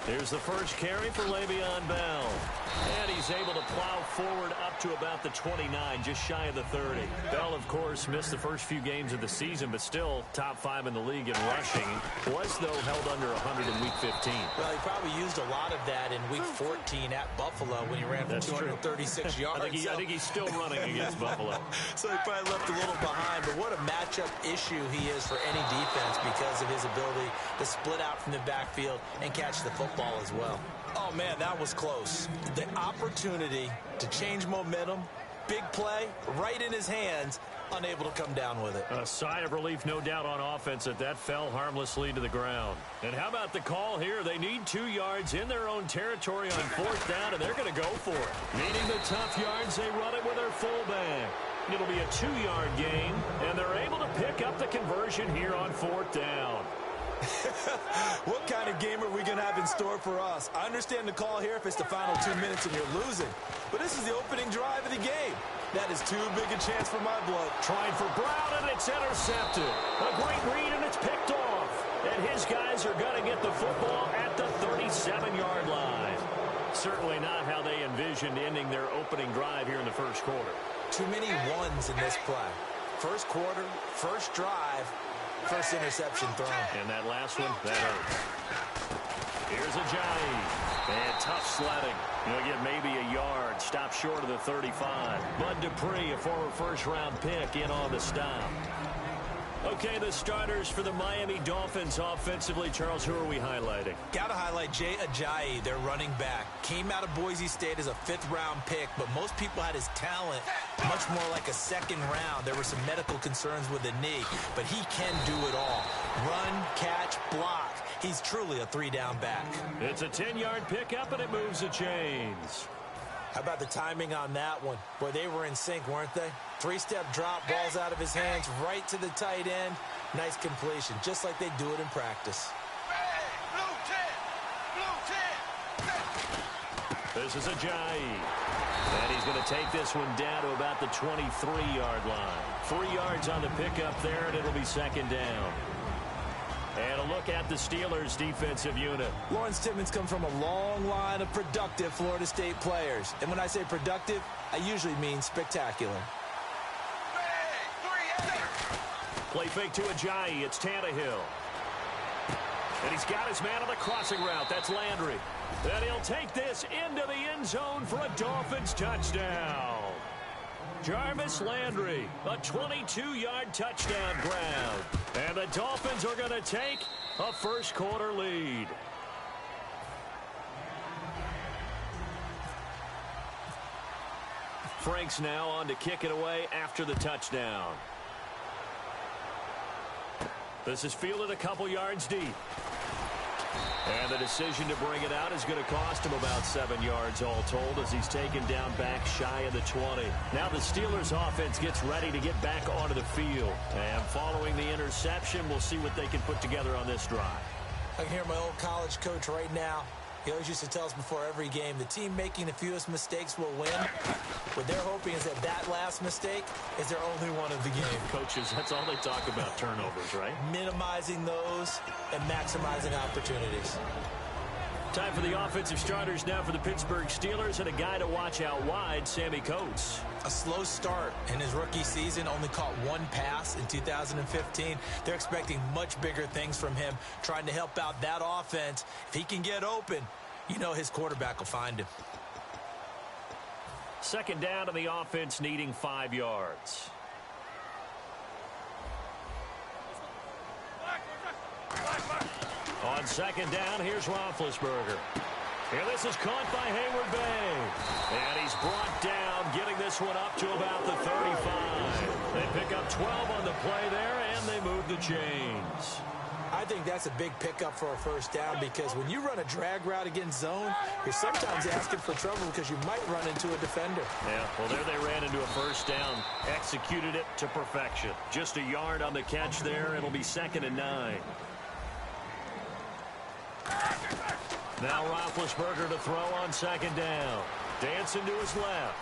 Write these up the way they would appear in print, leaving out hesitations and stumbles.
Here's the first carry for Le'Veon Bell. And he's able to plow forward up to about the 29, just shy of the 30. Bell, of course, missed the first few games of the season, but still top 5 in the league in rushing. Was, though, held under 100 in Week 15. Well, he probably used a lot of that in Week 14 at Buffalo when he ran for 236 yards. I think he's still running against Buffalo. So he probably left a little behind, but what a matchup issue he is for any defense because of his ability to split out from the backfield and catch the football as well. Oh, man, that was close. The opportunity to change momentum, big play, right in his hands, unable to come down with it. A sigh of relief, no doubt, on offense that fell harmlessly to the ground. And how about the call here? They need 2 yards in their own territory on 4th down, and they're going to go for it. Needing the tough yards, they run it with their fullback. It'll be a 2-yard gain, and they're able to pick up the conversion here on 4th down. What kind of game are we going to have in store for us? I understand the call here if it's the final 2 minutes and you're losing. But this is the opening drive of the game. That is too big a chance for my blood. Trying for Brown, and it's intercepted. A great read, and it's picked off. And his guys are going to get the football at the 37-yard line. Certainly not how they envisioned ending their opening drive here in the first quarter. Too many ones in this play. First quarter, first drive, first interception thrown. And that last one, that hurts. Here's Ajayi. And tough sledding. He'll get maybe a yard. Stop short of the 35. Bud Dupree, a former first-round pick, in on the stop. Okay, the starters for the Miami Dolphins offensively. Charles, who are we highlighting? Got to highlight Jay Ajayi, their running back. Came out of Boise State as a 5th-round pick, but most people had his talent much more like a 2nd round. There were some medical concerns with the knee, but he can do it all. Run, catch, block. He's truly a 3-down back. It's a 10-yard pickup, and it moves the chains. How about the timing on that one? Boy, they were in sync, weren't they? 3-step drop, balls out of his hands, right to the tight end. Nice completion, just like they do it in practice. This is Ajayi. And he's going to take this one down to about the 23-yard line. 3 yards on the pickup there, and it'll be 2nd down. And a look at the Steelers' defensive unit. Lawrence Timmons comes from a long line of productive Florida State players. And when I say productive, I usually mean spectacular. Play fake to Ajayi. It's Tannehill. And he's got his man on the crossing route. That's Landry. And he'll take this into the end zone for a Dolphins touchdown. Jarvis Landry, a 22-yard touchdown grab. And the Dolphins are going to take a first-quarter lead. Franks now on to kick it away after the touchdown. This is fielded a couple yards deep. And the decision to bring it out is going to cost him about 7 yards all told as he's taken down back shy of the 20. Now the Steelers offense gets ready to get back onto the field. And following the interception, we'll see what they can put together on this drive. I can hear my old college coach right now. He always used to tell us before every game, the team making the fewest mistakes will win. What they're hoping is that last mistake is their only one of the game. Coaches, that's all they talk about, turnovers, right? Minimizing those and maximizing opportunities. Time for the offensive starters now for the Pittsburgh Steelers, and a guy to watch out wide, Sammy Coates. A slow start in his rookie season, only caught 1 pass in 2015. They're expecting much bigger things from him, trying to help out that offense. If he can get open, you know his quarterback will find him. 2nd down to the offense, needing 5 yards. On 2nd down, here's Roethlisberger. And this is caught by Hayward Bay. And he's brought down, getting this one up to about the 35. They pick up 12 on the play there, and they move the chains. I think that's a big pickup for a 1st down because when you run a drag route against zone, you're sometimes asking for trouble because you might run into a defender. Yeah, well, there they ran into a 1st down. Executed it to perfection. Just a yard on the catch there. It'll be 2nd and 9. Now Roethlisberger to throw on 2nd down. Dancing to his left.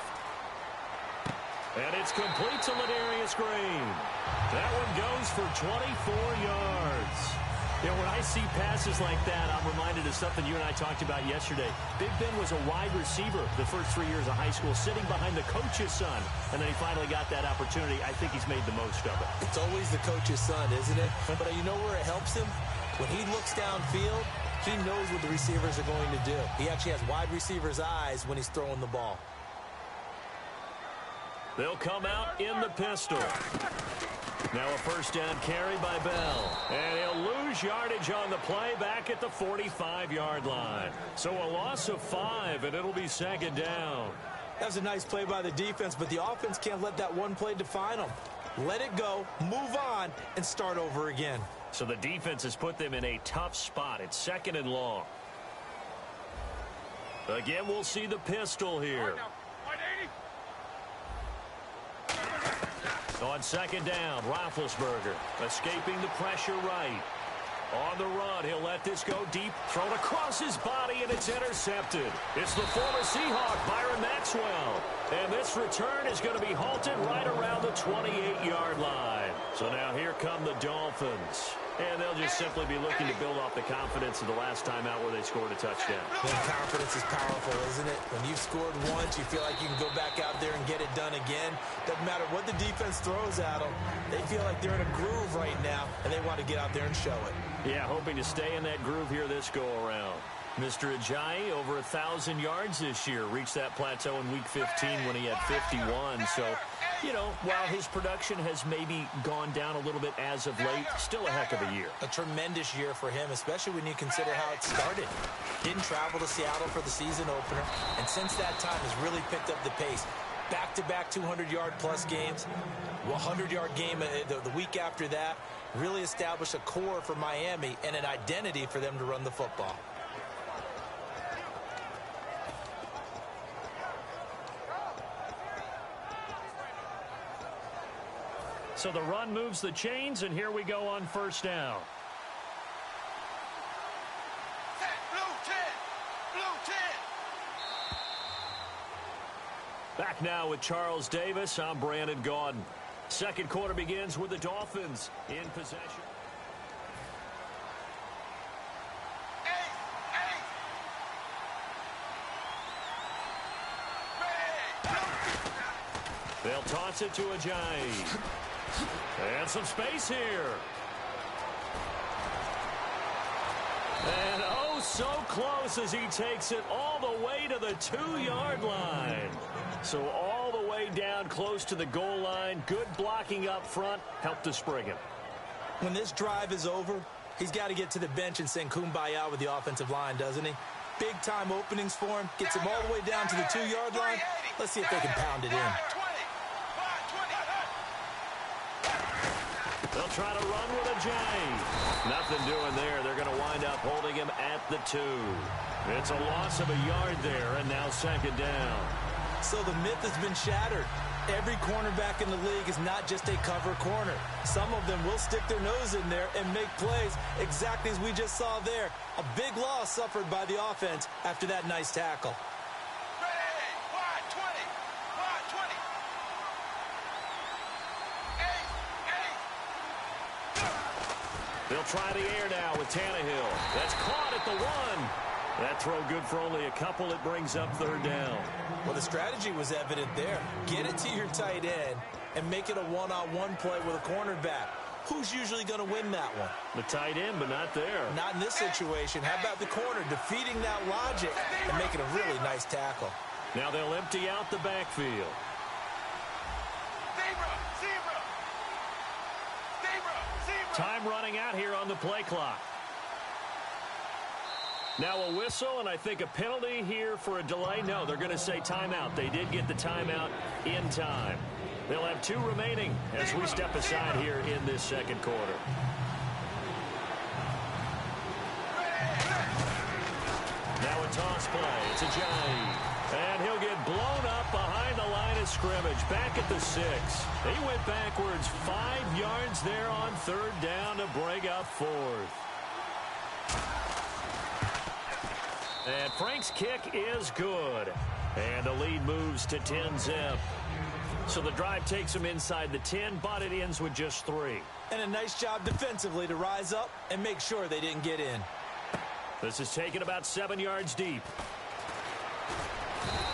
And it's complete to Ladarius Green. That one goes for 24 yards. You know, when I see passes like that, I'm reminded of something you and I talked about yesterday. Big Ben was a wide receiver the first 3 years of high school, sitting behind the coach's son, and then he finally got that opportunity. I think he's made the most of it. It's always the coach's son, isn't it? But you know where it helps him? When he looks downfield, he knows what the receivers are going to do. He actually has wide receivers' eyes when he's throwing the ball. They'll come out in the pistol. Now a first down carry by Bell. And he'll lose yardage on the play back at the 45-yard line. So a loss of 5, and it'll be second down. That was a nice play by the defense, but the offense can't let that one play define them. Let it go, move on, and start over again. So the defense has put them in a tough spot. It's second and long. Again, we'll see the pistol here. On second down, Roethlisberger escaping the pressure right. On the run, he'll let this go deep, thrown across his body, and it's intercepted. It's the former Seahawk, Byron Maxwell. And this return is going to be halted right around the 28-yard line. So now here come the Dolphins. And they'll just simply be looking to build off the confidence of the last time out where they scored a touchdown. Well, confidence is powerful, isn't it? When you've scored once, you feel like you can go back out there and get it done again. Doesn't matter what the defense throws at them. They feel like they're in a groove right now, and they want to get out there and show it. Yeah, hoping to stay in that groove here this go-around. Mr. Ajayi, over 1,000 yards this year, reached that plateau in Week 15 when he had 51. So, you know, while his production has maybe gone down a little bit as of late, still a heck of a year. A tremendous year for him, especially when you consider how it started. Didn't travel to Seattle for the season opener, and since that time has really picked up the pace. Back-to-back 200-yard-plus games, 100-yard game the week after that, really established a core for Miami and an identity for them to run the football. So the run moves the chains, and here we go on first down. Back now with Charles Davis. I'm Brandon Gaudin. Second quarter begins with the Dolphins in possession. They'll toss it to Ajayi. And some space here. And oh, so close as he takes it all the way to the 2-yard line. So all the way down close to the goal line. Good blocking up front. Helped to spring him. When this drive is over, he's got to get to the bench and sing kumbaya with the offensive line, doesn't he? Big-time openings for him. Gets him all the way down to the 2-yard line. Let's see if they can pound it in. They'll try to run with Ajayi. Nothing doing there. They're going to wind up holding him at the 2. It's a loss of a yard there, and now second down. So the myth has been shattered. Every cornerback in the league is not just a cover corner. Some of them will stick their nose in there and make plays exactly as we just saw there. A big loss suffered by the offense after that nice tackle. They'll try the air now with Tannehill. That's caught at the 1. That throw good for only a couple. It brings up third down. Well, the strategy was evident there. Get it to your tight end and make it a one-on-one play with a cornerback. Who's usually going to win that one? The tight end, but not there. Not in this situation. How about the corner defeating that logic and making a really nice tackle? Now they'll empty out the backfield. Time running out here on the play clock. Now a whistle, and I think a penalty here for a delay. No, they're going to say timeout. They did get the timeout in time. They'll have 2 remaining as we step aside here in this second quarter. Now a toss play. It's Ajayi. And he'll get blown up behind the line of scrimmage. Back at the 6. He went backwards 5 yards there on third down to bring up 4th. And Frank's kick is good. And the lead moves to 10-zip. So the drive takes him inside the 10, but it ends with just 3. And a nice job defensively to rise up and make sure they didn't get in. This is taken about 7 yards deep.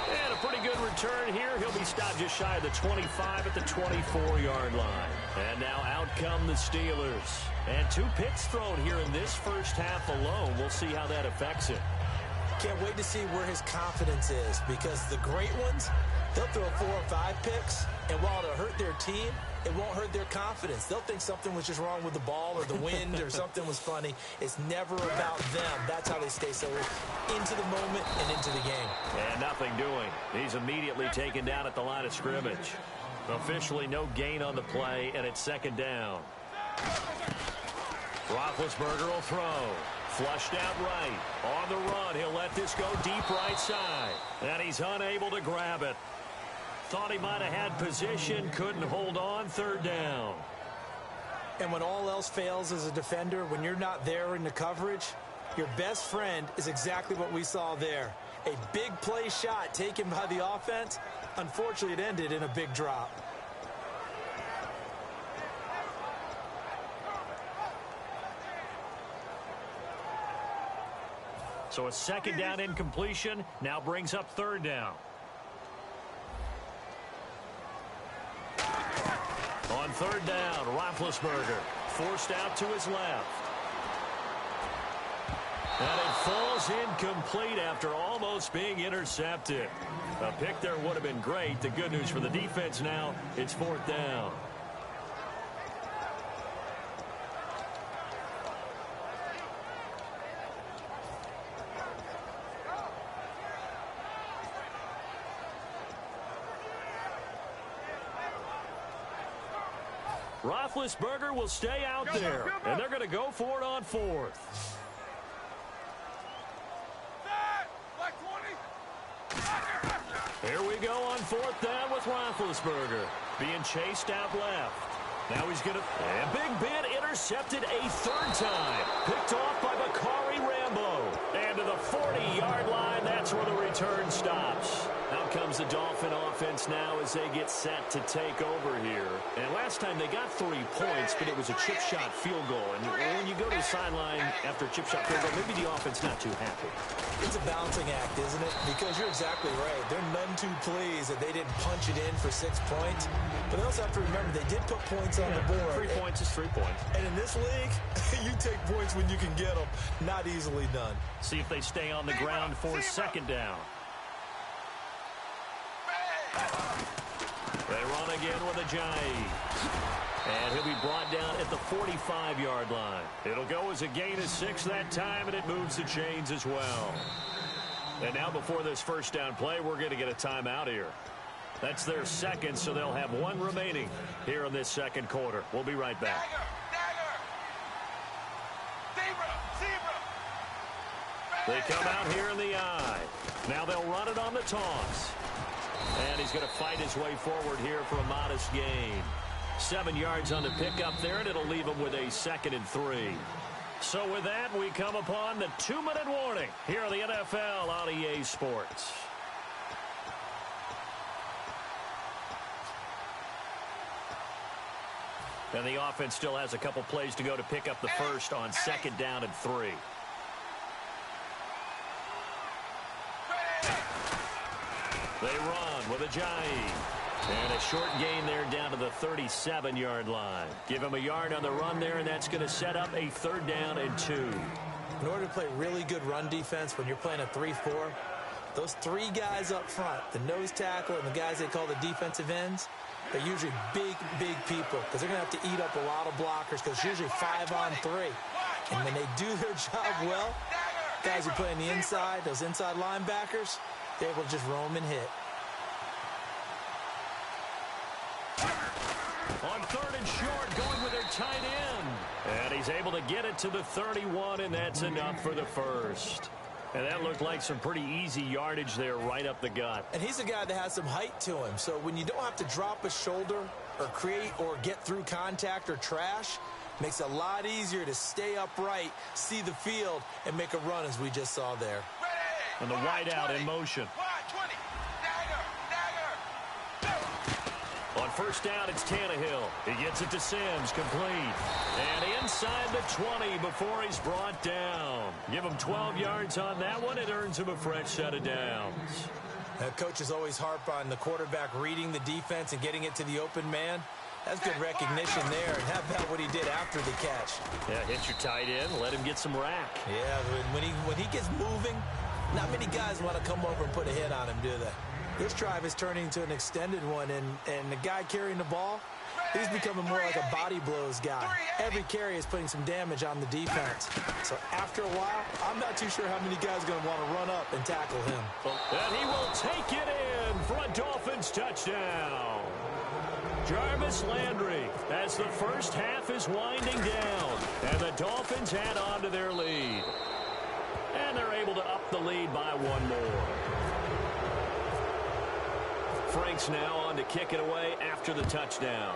And a pretty good return here. He'll be stopped just shy of the 25 at the 24-yard line. And now out come the Steelers. And 2 picks thrown here in this first half alone. We'll see how that affects it. Can't wait to see where his confidence is, because the great ones, they'll throw 4 or 5 picks, and while it'll hurt their team, it won't hurt their confidence. They'll think something was just wrong with the ball or the wind or something was funny. It's never about them. That's how they stay so into the moment and into the game. And nothing doing. He's immediately taken down at the line of scrimmage. Officially no gain on the play, and it's second down. Roethlisberger will throw. Flushed out right. On the run, he'll let this go deep right side. And he's unable to grab it. Thought he might have had position, couldn't hold on, third down. And when all else fails as a defender, when you're not there in the coverage, your best friend is exactly what we saw there. A big play shot taken by the offense. Unfortunately, it ended in a big drop. So a second down incompletion now brings up third down. On third down, Roethlisberger forced out to his left. And it falls incomplete after almost being intercepted. A pick there would have been great. The good news for the defense now, it's fourth down. Roethlisberger will stay out there, and they're going to go for it on fourth. Here we go on fourth down with Roethlisberger being chased out left. Now he's going to, and Big Ben intercepted a third time. Picked off by Bakari Rambo. And to the 40-yard line, that's where the return stops. Out comes the Dolphin offense now as they get set to take over here. And last time they got 3 points, but it was a chip shot field goal. And when you go to the sideline after a chip shot field goal, maybe the offense not too happy. It's a balancing act, isn't it? Because you're exactly right. They're none too pleased that they didn't punch it in for 6 points. But they also have to remember they did put points on the board. 3 points is 3 points. And in this league, you take points when you can get them. Not easily done. See if they stay on the ground for second down. They run again with Ajayi. And he'll be brought down at the 45-yard line. It'll go as a gain of 6 that time, and it moves the chains as well. And now before this first down play, we're going to get a timeout here. That's their second, so they'll have 1 remaining here in this second quarter. We'll be right back. They come out here in the eye. Now they'll run it on the toss. And he's going to fight his way forward here for a modest gain. 7 yards on the pickup there, and it'll leave him with a 2nd and 3. So with that, we come upon the 2-minute warning here on the NFL on EA Sports. And the offense still has a couple plays to go to pick up the first on 2nd down and 3. They run with Ajayi. And a short gain there down to the 37-yard line. Give him a yard on the run there, and that's going to set up a 3rd down and 2. In order to play really good run defense when you're playing a 3-4, those 3 guys up front, the nose tackle and the guys they call the defensive ends, they're usually big people because they're going to have to eat up a lot of blockers because it's usually 5 on 3. And when they do their job well, guys who play on the inside, those inside linebackers, they're able to just roam and hit. On 3rd and short, going with their tight end. And he's able to get it to the 31, and that's enough for the first. And that looked like some pretty easy yardage there right up the gut. And he's a guy that has some height to him. So when you don't have to drop a shoulder or create or get through contact or trash, makes it a lot easier to stay upright, see the field, and make a run as we just saw there. And the wide out in motion. On first down, it's Tannehill. He gets it to Sims, complete. And inside the 20 before he's brought down. Give him 12 yards on that one. It earns him a fresh set of downs. Coaches always harp on the quarterback reading the defense and getting it to the open man. That's good recognition there. And how about what he did after the catch? Yeah, hit your tight end, let him get some rack. Yeah, when he gets moving, not many guys want to come over and put a hit on him, do they? This drive is turning into an extended one, and the guy carrying the ball, he's becoming more like a body blows guy. Every carry is putting some damage on the defense. So after a while, I'm not too sure how many guys are going to want to run up and tackle him. And he will take it in for a Dolphins touchdown. Jarvis Landry, as the first half is winding down, and the Dolphins add on to their lead. And they're able to up the lead by one more. Frank's now on to kick it away after the touchdown.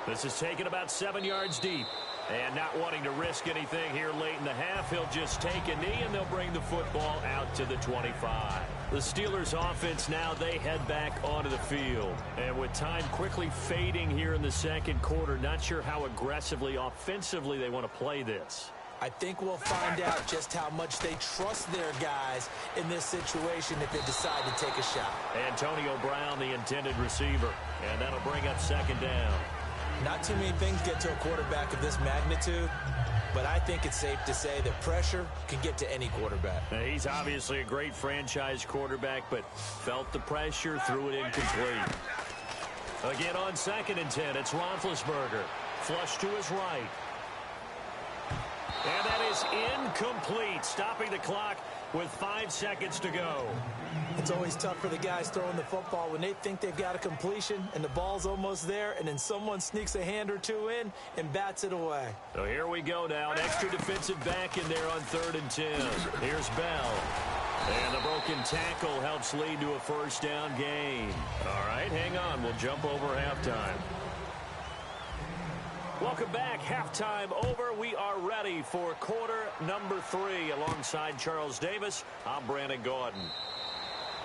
This is taken about 7 yards deep. And not wanting to risk anything here late in the half, he'll just take a knee and they'll bring the football out to the 25. The Steelers offense now, they head back onto the field. And with time quickly fading here in the second quarter, not sure how aggressively, offensively they want to play this. I think we'll find out just how much they trust their guys in this situation if they decide to take a shot. Antonio Brown, the intended receiver. And that'll bring up second down. Not too many things get to a quarterback of this magnitude, but I think it's safe to say that pressure can get to any quarterback. Now, he's obviously a great franchise quarterback, but felt the pressure, threw it incomplete. Again on 2nd and 10, it's Roethlisberger. Flush to his right. And that is incomplete, stopping the clock with 5 seconds to go. It's always tough for the guys throwing the football when they think they've got a completion and the ball's almost there, and then someone sneaks a hand or two in and bats it away. So here we go now. An extra defensive back in there on 3rd and 10. Here's Bell. And the broken tackle helps lead to a first down gain. All right, hang on. We'll jump over halftime. Welcome back. Halftime over. We are ready for quarter number 3. Alongside Charles Davis, I'm Brandon Gordon.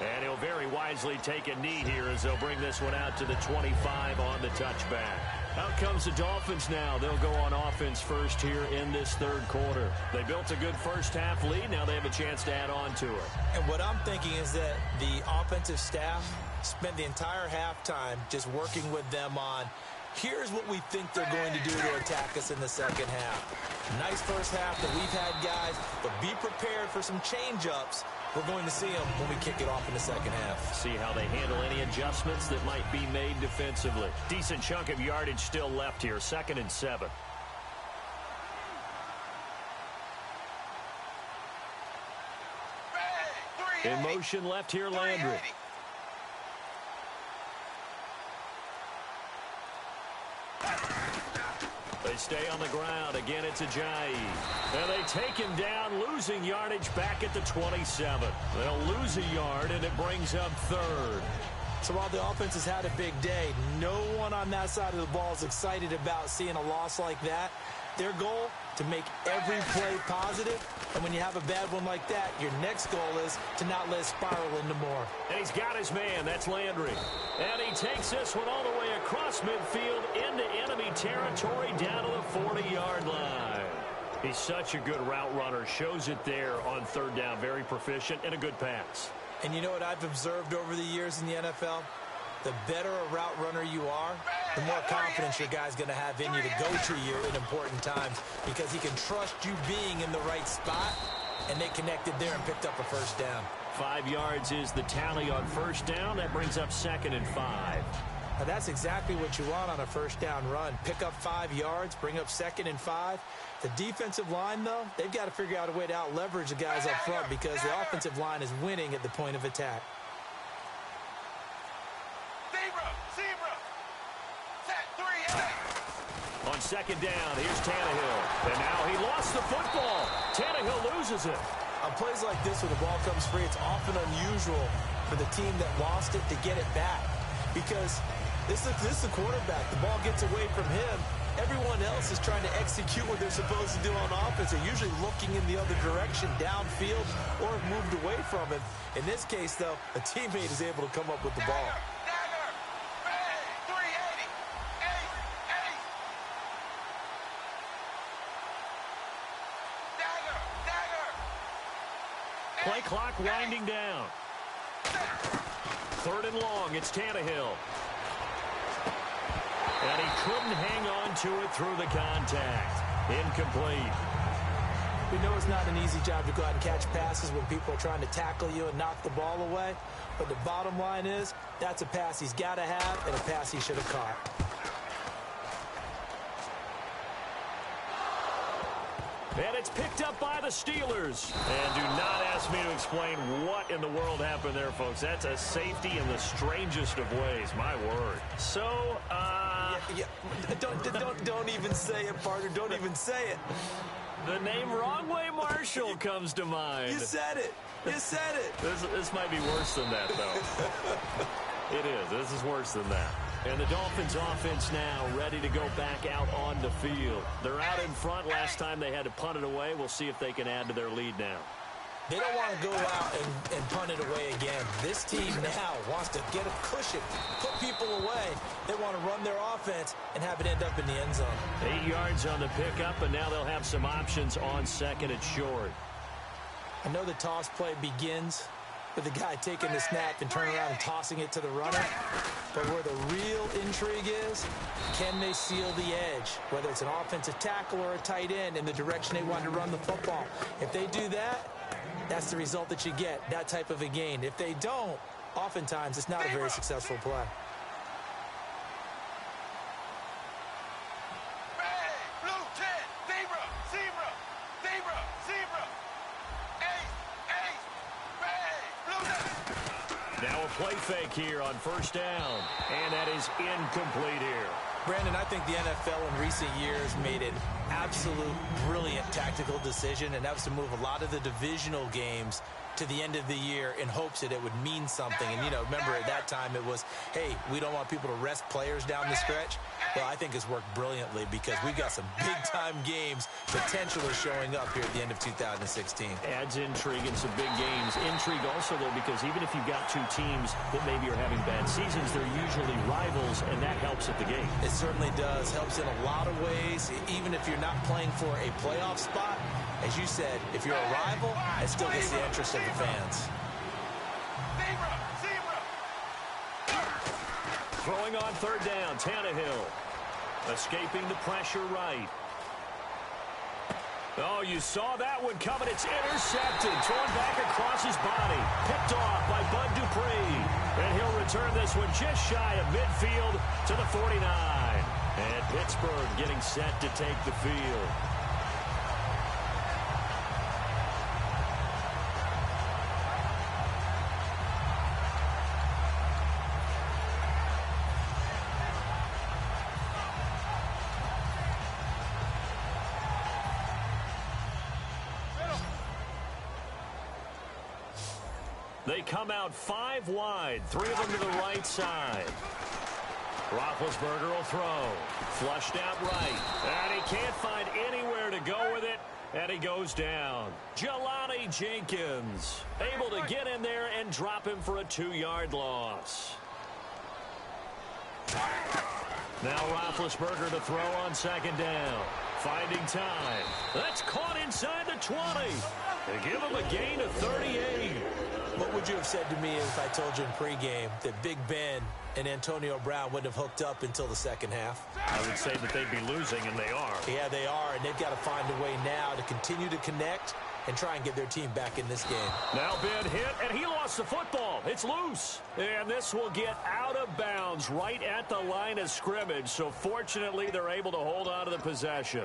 And he'll very wisely take a knee here as they'll bring this one out to the 25 on the touchback. Out comes the Dolphins now. They'll go on offense first here in this third quarter. They built a good first half lead. Now they have a chance to add on to it. And what I'm thinking is that the offensive staff spent the entire halftime just working with them on, here's what we think they're going to do to attack us in the second half. Nice first half that we've had, guys, but be prepared for some change-ups. We're going to see them when we kick it off in the second half. See how they handle any adjustments that might be made defensively. Decent chunk of yardage still left here. 2nd and 7. In motion left here, Landry. They stay on the ground. Again, it's Ajayi. And they take him down, losing yardage back at the 27. They'll lose a yard, and it brings up 3rd. So while the offense has had a big day, no one on that side of the ball is excited about seeing a loss like that. Their goal, to make every play positive. And when you have a bad one like that, your next goal is to not let it spiral into more. And he's got his man. That's Landry. And he takes this one all the way across midfield into enemy territory down to the 40-yard line. He's such a good route runner. Shows it there on 3rd down. Very proficient and a good pass. And you know what I've observed over the years in the NFL? The better a route runner you are, the more confidence your guy's going to have in you to go to you in important times, because he can trust you being in the right spot, and they connected there and picked up a first down. 5 yards is the tally on first down. That brings up 2nd and 5. Now that's exactly what you want on a first down run. Pick up 5 yards, bring up 2nd and 5. The defensive line, though, they've got to figure out a way to out-leverage the guys up front because the offensive line is winning at the point of attack. On 2nd down, here's Tannehill. And now he lost the football. Tannehill loses it. On plays like this where the ball comes free, it's often unusual for the team that lost it to get it back. Because this is the quarterback. The ball gets away from him, Everyone else is trying to execute what they're supposed to do on offense. They're usually looking in the other direction, downfield, or have moved away from him. In this case, though, a teammate is able to come up with the ball. Play clock winding down. 3rd and long, it's Tannehill. And he couldn't hang on to it through the contact. Incomplete. We know it's not an easy job to go out and catch passes when people are trying to tackle you and knock the ball away. But the bottom line is, that's a pass he's got to have and a pass he should have caught. And it's picked up by the Steelers. And do not ask me to explain what in the world happened there, folks. That's a safety in the strangest of ways. My word. So, Don't even say it, partner. Don't even say it. The name Wrong Way Marshall comes to mind. You said it. You said it. This might be worse than that, though. It is. This is worse than that. And the Dolphins offense now ready to go back out on the field. They're out in front. Last time they had to punt it away. We'll see if they can add to their lead now. They don't want to go out and punt it away again. This team now wants to get a cushion, put people away. They want to run their offense and have it end up in the end zone. 8 yards on the pickup, and now they'll have some options on 2nd and short. I know the toss play begins with the guy taking the snap and turning around and tossing it to the runner. But where the real intrigue is, can they seal the edge? Whether it's an offensive tackle or a tight end in the direction they want to run the football. If they do that, that's the result that you get, that type of a gain. If they don't, oftentimes it's not a very successful play. Now a play fake here on 1st down, and that is incomplete here. Brandon, I think the NFL in recent years made an absolute brilliant tactical decision, and that was to move a lot of the divisional games to the end of the year in hopes that it would mean something. And, you know, remember at that time it was, hey, we don't want people to rest players down the stretch. Well, I think it's worked brilliantly because we've got some big-time games potentially showing up here at the end of 2016. Adds intrigue in some big games. Intrigue also, though, because even if you've got two teams that maybe are having bad seasons, they're usually rivals, and that helps at the game. It certainly does. Helps in a lot of ways, even if you're not playing for a playoff spot. As you said, if you're a rival, it still gets the interest of the fans. Throwing on 3rd down, Tannehill. Escaping the pressure right. Oh, you saw that one coming. It's intercepted. Thrown back across his body. Picked off by Bud Dupree. And he'll return this one just shy of midfield to the 49. And Pittsburgh getting set to take the field. They come out 5 wide, 3 of them to the right side. Roethlisberger will throw. Flushed out right. And he can't find anywhere to go with it. And he goes down. Jelani Jenkins able to get in there and drop him for a 2-yard loss. Now Roethlisberger to throw on 2nd down. Finding time. That's caught inside the 20. They give him a gain of 38. What would you have said to me if I told you in pregame that Big Ben and Antonio Brown wouldn't have hooked up until the second half? I would say that they'd be losing, and they are. Yeah, they are, and they've got to find a way now to continue to connect and try and get their team back in this game. Now Ben hit, and he lost the football. It's loose. And this will get out of bounds right at the line of scrimmage. So fortunately, they're able to hold on to the possession.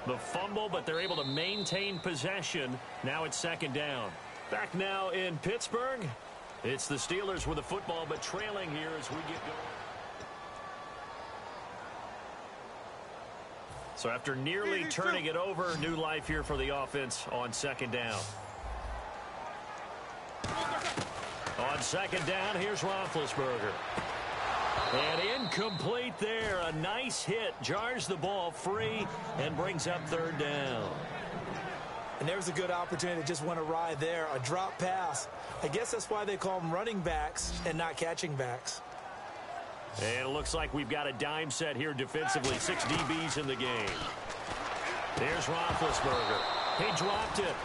The fumble, but they're able to maintain possession. Now it's 2nd down. Back now in Pittsburgh. It's the Steelers with the football, but trailing here as we get going. So after nearly turning it over, new life here for the offense on 2nd down. On 2nd down, here's Roethlisberger. And incomplete there. A nice hit. Jars the ball free and brings up third down. And there's a good opportunity to just went awry there. A drop pass. I guess that's why they call them running backs and not catching backs. And it looks like we've got a dime set here defensively. 6 DBs in the game. There's Roethlisberger. He dropped it.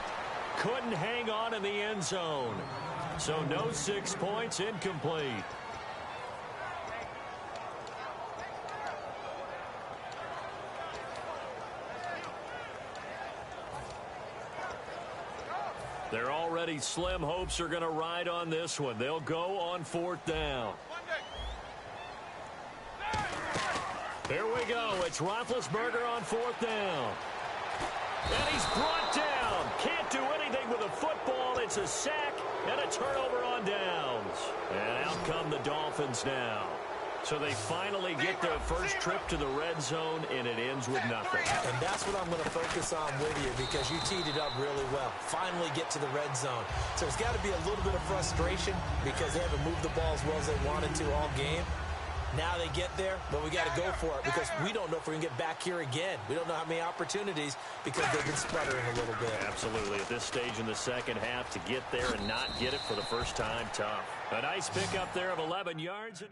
Couldn't hang on in the end zone. So no 6 points, incomplete. They're already slim hopes are going to ride on this one. They'll go on 4th down. Here we go. It's Roethlisberger on 4th down. And he's brought down. Can't do anything with a football. It's a sack and a turnover on downs. And out come the Dolphins now. So they finally get their first trip to the red zone, and it ends with nothing. And that's what I'm going to focus on with you because you teed it up really well. Finally get to the red zone. So there's got to be a little bit of frustration because they haven't moved the ball as well as they wanted to all game. Now they get there, but we got to go for it because we don't know if we're going to get back here again. We don't know how many opportunities because they've been sputtering a little bit. Absolutely. At this stage in the second half, to get there and not get it for the first time, tough. A nice pickup there of 11 yards.